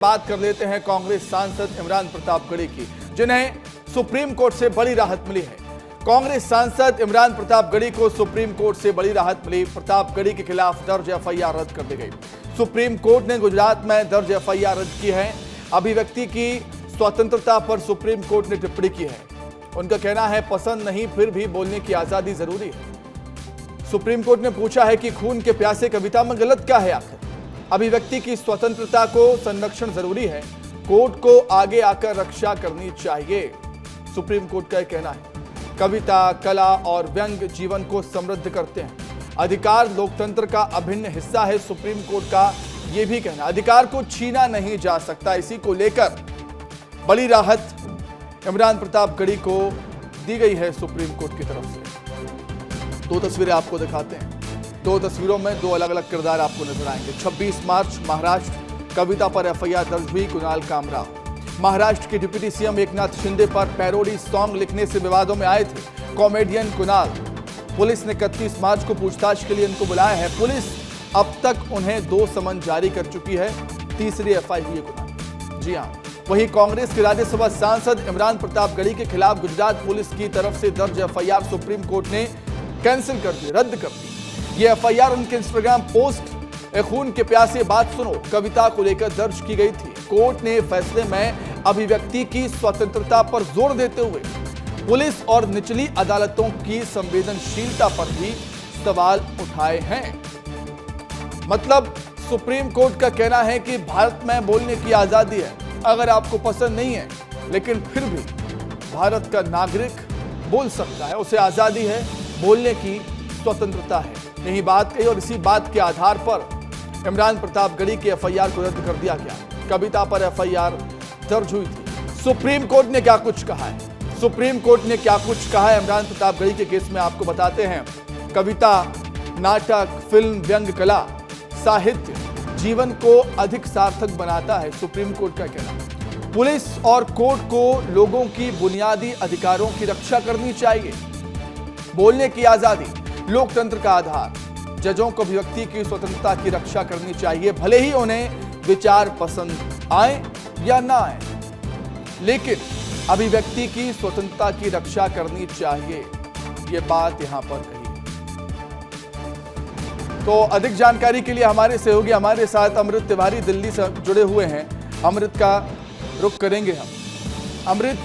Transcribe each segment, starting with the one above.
बात कर लेते हैं कांग्रेस सांसद इमरान प्रतापगढ़ी की, जिन्हें सुप्रीम कोर्ट से बड़ी राहत मिली है। कांग्रेस सांसद इमरान प्रतापगढ़ी को सुप्रीम कोर्ट से बड़ी राहत मिली। प्रतापगढ़ी के खिलाफ दर्ज एफआईआर रद्द कर दी गई। सुप्रीम कोर्ट ने गुजरात में दर्ज एफआईआर रद्द की है। अभिव्यक्ति की स्वतंत्रता पर सुप्रीम कोर्ट ने टिप्पणी की है। उनका कहना है पसंद नहीं फिर भी बोलने की आजादी जरूरी है। सुप्रीम कोर्ट ने पूछा है कि खून के प्यासे कविता में गलत क्या है। आखिर अभिव्यक्ति की स्वतंत्रता को संरक्षण जरूरी है, कोर्ट को आगे आकर रक्षा करनी चाहिए, सुप्रीम कोर्ट का कहना है। कविता, कला और व्यंग जीवन को समृद्ध करते हैं। अधिकार लोकतंत्र का अभिन्न हिस्सा है, सुप्रीम कोर्ट का यह भी कहना। अधिकार को छीना नहीं जा सकता। इसी को लेकर बड़ी राहत इमरान प्रतापगढ़ी को दी गई है सुप्रीम कोर्ट की तरफ से। दो तस्वीरें आपको दिखाते हैं। दो तस्वीरों में दो अलग अलग किरदार आपको नजर आएंगे। 26 मार्च महाराष्ट्र, कविता पर एफआईआर दर्ज हुई। कुणाल कामरा महाराष्ट्र के डिप्टी सीएम एकनाथ शिंदे पर पैरोडी सॉन्ग लिखने से विवादों में आए थे कॉमेडियन कुणाल। पुलिस ने 31 मार्च को पूछताछ के लिए इनको बुलाया है। पुलिस अब तक उन्हें 2 समन जारी कर चुकी है। तीसरी एफआईआर हुई कुणाल। जी हां, वहीं कांग्रेस के राज्यसभा सांसद इमरान प्रतापगढ़ी के खिलाफ गुजरात पुलिस की तरफ से दर्ज एफआईआर सुप्रीम कोर्ट ने कैंसिल कर दी, रद्द कर दी। ये एफआईआर उनके इंस्टाग्राम पोस्ट खून के प्यासे बात सुनो कविता को लेकर दर्ज की गई थी। कोर्ट ने फैसले में अभिव्यक्ति की स्वतंत्रता पर जोर देते हुए पुलिस और निचली अदालतों की संवेदनशीलता पर भी सवाल उठाए हैं। मतलब सुप्रीम कोर्ट का कहना है कि भारत में बोलने की आजादी है, अगर आपको पसंद नहीं है, लेकिन फिर भी भारत का नागरिक बोल सकता है, उसे आजादी है, बोलने की स्वतंत्रता है। यही बात कही और इसी बात के आधार पर इमरान प्रतापगढ़ी के एफआईआर को रद्द कर दिया गया। कविता पर एफआईआर दर्ज हुई थी। सुप्रीम कोर्ट ने क्या कुछ कहा है, सुप्रीम कोर्ट ने क्या कुछ कहा है इमरान प्रतापगढ़ी के केस में आपको बताते हैं। कविता, नाटक, फिल्म, व्यंग कला, साहित्य जीवन को अधिक सार्थक बनाता है, सुप्रीम कोर्ट का कहना। पुलिस और कोर्ट को लोगों की बुनियादी अधिकारों की रक्षा करनी चाहिए। बोलने की आजादी लोकतंत्र का आधार। जजों को अभिव्यक्ति की स्वतंत्रता की रक्षा करनी चाहिए, भले ही उन्हें विचार पसंद आए या ना आए, लेकिन अभिव्यक्ति की स्वतंत्रता की रक्षा करनी चाहिए। यह बात यहां पर कही। तो अधिक जानकारी के लिए हमारे सहयोगी हमारे साथ अमृत तिवारी दिल्ली से जुड़े हुए हैं। अमृत का रुख करेंगे हम। अमृत,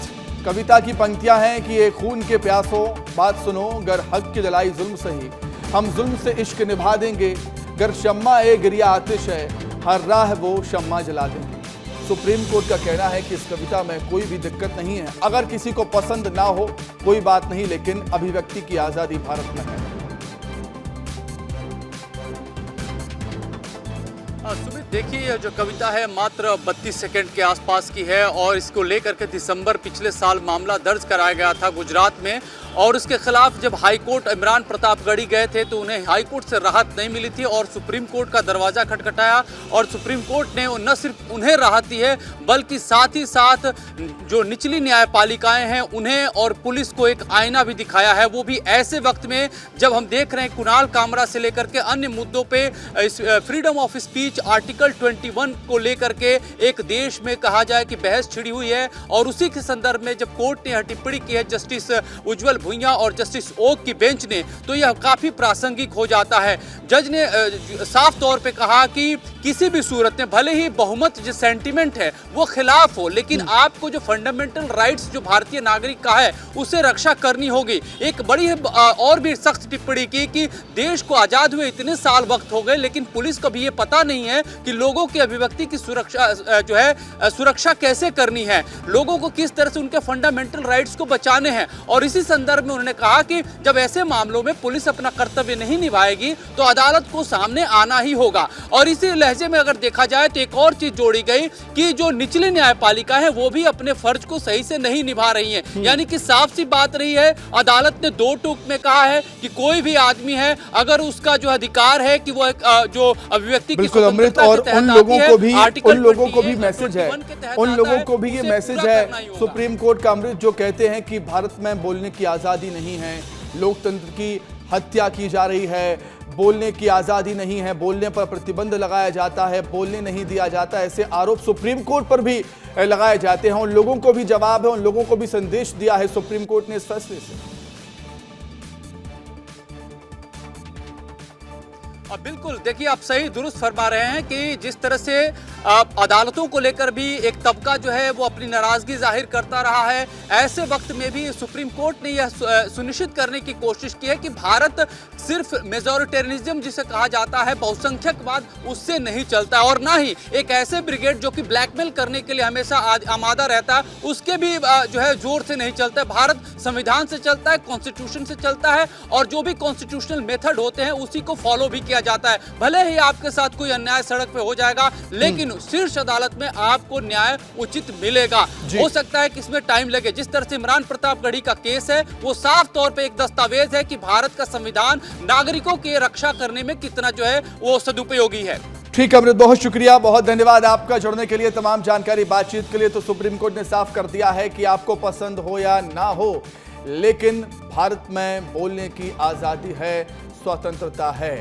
कविता की पंक्तियां हैं कि ये खून के प्यासों बात सुनो, गर हक की लड़ाई जुल्म सही, हम जुल्म से इश्क निभा देंगे, गर शम्मा ए गिरिया आतिश है, हर राह वो शम्मा जला देंगे। सुप्रीम कोर्ट का कहना है कि इस कविता में कोई भी दिक्कत नहीं है। अगर किसी को पसंद ना हो कोई बात नहीं, लेकिन अभिव्यक्ति की आजादी भारत में है। सुमित, देखिए जो कविता है मात्र 32 सेकंड के आसपास की है और इसको लेकर के दिसंबर पिछले साल मामला दर्ज कराया गया था गुजरात में। और उसके खिलाफ जब हाईकोर्ट इमरान प्रतापगढ़ी गए थे तो उन्हें हाईकोर्ट से राहत नहीं मिली थी और सुप्रीम कोर्ट का दरवाजा खटखटाया और सुप्रीम कोर्ट ने न सिर्फ उन्हें राहत दी है बल्कि साथ ही साथ जो निचली न्यायपालिकाएं हैं उन्हें और पुलिस को एक आईना भी दिखाया है। वो भी ऐसे वक्त में जब हम देख रहे हैं कुणाल कामरा से लेकर के अन्य मुद्दों पे फ्रीडम ऑफ स्पीच आर्टिकल 21 को लेकर के एक देश में कहा जाए कि बहस छिड़ी हुई है। और उसी के संदर्भ में जब कोर्ट ने यह टिप्पणी की है जस्टिस उज्जवल भुइयां और जस्टिस ओक की बेंच ने, तो यह काफी प्रासंगिक हो जाता है। जज ने साफ तौर पे कहा कि किसी भी सूरत में भले ही बहुमत जो सेंटीमेंट है वो खिलाफ हो, लेकिन आपको जो फंडामेंटल राइट्स जो भारतीय नागरिक का है उसे रक्षा करनी होगी। एक बड़ी और भी सख्त टिप्पणी की कि देश को आजाद हुए इतने साल वक्त हो गए, लेकिन पुलिस को भी ये पता नहीं है कि लोगों की अभिव्यक्ति की सुरक्षा जो है सुरक्षा कैसे करनी है, लोगों को किस तरह से उनके फंडामेंटल राइट्स को बचाने हैं। और इसी संदर्भ में उन्होंने कहा कि जब ऐसे मामलों में पुलिस अपना कर्तव्य नहीं निभाएगी तो अदालत को सामने आना ही होगा। और इसी लहजे में अगर देखा जाए तो एक और चीज जोड़ी गई कि जो निचली न्यायपालिका है वो भी अपने फर्ज को सही से नहीं निभा रही है। यानी कि साफ सी बात रही है, अदालत ने 2 टूक में कहा है कि कोई भी आदमी है अगर उसका जो अधिकार है कि वो जो अभिव्यक्ति की स्वतंत्रता और उन लोगों को भी मैसेज है, उन लोगों को भी ये मैसेज है सुप्रीम कोर्ट का अमृत, जो कहते हैं कि भारत में बोलने की आजादी नहीं है, लोकतंत्र की हत्या की जा रही है, बोलने की आजादी नहीं है, बोलने पर प्रतिबंध लगाया जाता है, बोलने नहीं दिया जाता, ऐसे आरोप सुप्रीम कोर्ट पर भी लगाए जाते हैं। उन लोगों को भी जवाब है, उन लोगों को भी संदेश दिया है सुप्रीम कोर्ट ने इस फैसले से। बिल्कुल, देखिए आप सही दुरुस्त फरमा रहे हैं कि जिस तरह से अदालतों को लेकर भी एक तबका जो है वो अपनी नाराजगी जाहिर करता रहा है, ऐसे वक्त में भी सुप्रीम कोर्ट ने यह सुनिश्चित करने की कोशिश की है कि भारत सिर्फ मेजॉरिटेरियनिज्म जिसे कहा जाता है, बहुसंख्यकवाद, उससे नहीं चलता और ना ही एक ऐसे ब्रिगेड जो कि ब्लैकमेल करने के लिए हमेशा आमादा रहता है, उसके भी जो है जोर से नहीं चलता है। भारत संविधान से चलता है, कॉन्स्टिट्यूशन से चलता है और जो भी कॉन्स्टिट्यूशनल मेथड होते हैं उसी को फॉलो भी किया जाता है। भले ही आपके साथ कोई अन्याय सड़क पे हो जाएगा, लेकिन शीर्ष अदालत में आपको न्याय उचित मिलेगा। हो सकता है कि इसमें टाइम लगे। जिस तरह से इमरान प्रतापगढ़ी का केस है वो साफ तौर पे एक दस्तावेज है कि भारत का संविधान नागरिकों की रक्षा करने में कितना जो है वो सदुपयोगी है। ठीक है अमृत, बहुत शुक्रिया, बहुत धन्यवाद आपका जुड़ने के लिए, तमाम जानकारी बातचीत के लिए। तो सुप्रीम कोर्ट ने साफ कर दिया है कि आपको पसंद हो या ना हो, लेकिन भारत में बोलने की आजादी है, स्वतंत्रता है।